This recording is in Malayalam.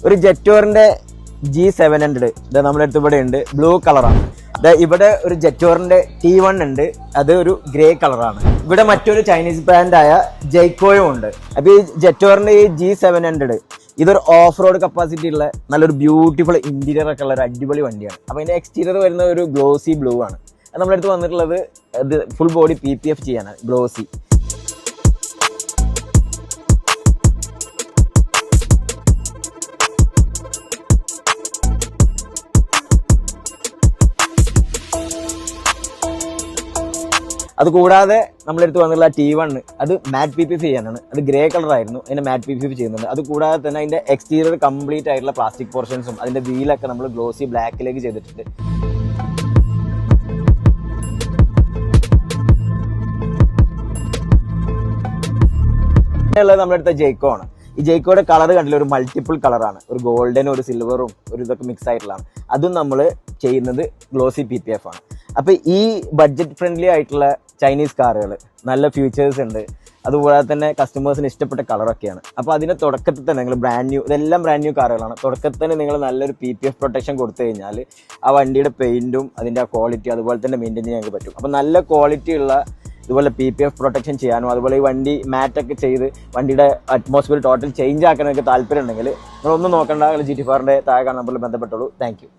ഒരു ജെറ്റോറിന്റെ G700 ഇത് നമ്മുടെ അടുത്ത് ഇവിടെ ഉണ്ട്, ബ്ലൂ കളറാണ്. ഇവിടെ ഒരു ജെറ്റോറിന്റെ T1 ഉണ്ട്, അത് ഒരു ഗ്രേ കളറാണ്. ഇവിടെ മറ്റൊരു ചൈനീസ് ബ്രാൻഡായ ജയ്ക്കോയും ഉണ്ട്. അപ്പൊ ഈ ജെറ്റോറിന്റെ ഈ G700 ഇതൊരു ഓഫ് റോഡ് കപ്പാസിറ്റി ഉള്ള നല്ലൊരു ബ്യൂട്ടിഫുൾ ഇന്റീരിയർ ഒക്കെ ഉള്ള ഒരു അടിപൊളി വണ്ടിയാണ്. അപ്പൊ ഇതിന്റെ എക്സ്റ്റീരിയർ വരുന്ന ഒരു ഗ്ലോസി ബ്ലൂ ആണ്. നമ്മുടെ അടുത്ത് വന്നിട്ടുള്ളത് ഇത് ഫുൾ ബോഡി PPF ചെയ്യാനാണ്, ഗ്ലോസി. അതുകൂടാതെ നമ്മുടെ അടുത്ത് വന്നിട്ടുള്ള T1 അത് മാറ്റ് PPF ചെയ്യാനാണ്. അത് ഗ്രേ കളർ ആയിരുന്നു, അതിന്റെ മാറ്റ് PPF ചെയ്യുന്നുണ്ട്. അത് കൂടാതെ തന്നെ അതിന്റെ എക്സ്റ്റീരിയർ കംപ്ലീറ്റ് ആയിട്ടുള്ള പ്ലാസ്റ്റിക് പോർഷൻസും അതിന്റെ വീലൊക്കെ നമ്മൾ ഗ്ലോസി ബ്ലാക്കിലേക്ക് ചെയ്തിട്ടുണ്ട്. ഉള്ളത് നമ്മുടെ അടുത്ത ജയ്ക്കോ ആണ്. ഈ ജയ്ക്കോയുടെ കളർ കണ്ടില്ല, ഒരു മൾട്ടിപ്പിൾ കളറാണ്, ഒരു ഗോൾഡനും ഒരു സിൽവറും ഒരു ഇതൊക്കെ മിക്സ് ആയിട്ടുള്ളതാണ്. അതും നമ്മൾ ചെയ്യുന്നത് ഗ്ലോസി PPF ആണ്. അപ്പൊ ഈ ബഡ്ജറ്റ് ഫ്രണ്ട്ലി ആയിട്ടുള്ള ചൈനീസ് കാറുകൾ നല്ല ഫീച്ചേഴ്സ് ഉണ്ട്, അതുകൂടാതെ തന്നെ കസ്റ്റമേഴ്സിന് ഇഷ്ടപ്പെട്ട കളറൊക്കെയാണ്. അപ്പോൾ അതിന്റെ തുടക്കത്തിൽ തന്നെ നിങ്ങൾ ഇതെല്ലാം ബ്രാൻഡ് ന്യൂ കാറുകളാണ്. തുടക്കത്തിൽ തന്നെ നിങ്ങൾ നല്ലൊരു PPF പ്രൊട്ടക്ഷൻ കൊടുത്തു കഴിഞ്ഞാൽ ആ വണ്ടിയുടെ പെയിന്റും അതിന്റെ ആ ക്വാളിറ്റി അതുപോലെ തന്നെ മെയിൻറ്റെയിൻ ചെയ്യാൻ ഞങ്ങൾക്ക് പറ്റും. അപ്പോൾ നല്ല ക്വാളിറ്റി ഉള്ള ഇതുപോലെ PPF പ്രൊട്ടക്ഷൻ ചെയ്യാനും അതുപോലെ ഈ വണ്ടി മാറ്റൊക്കെ ചെയ്ത് വണ്ടിയുടെ അറ്റ്മോസ്ഫിയർ ടോട്ടൽ ചേഞ്ച് ആക്കാനൊക്കെ താല്പര്യം ഉണ്ടെങ്കിൽ നിങ്ങളൊന്നും നോക്കണ്ട, GT4ന്റെ താഴെ നമ്പറിൽ ബന്ധപ്പെട്ടോളൂ. Thank you.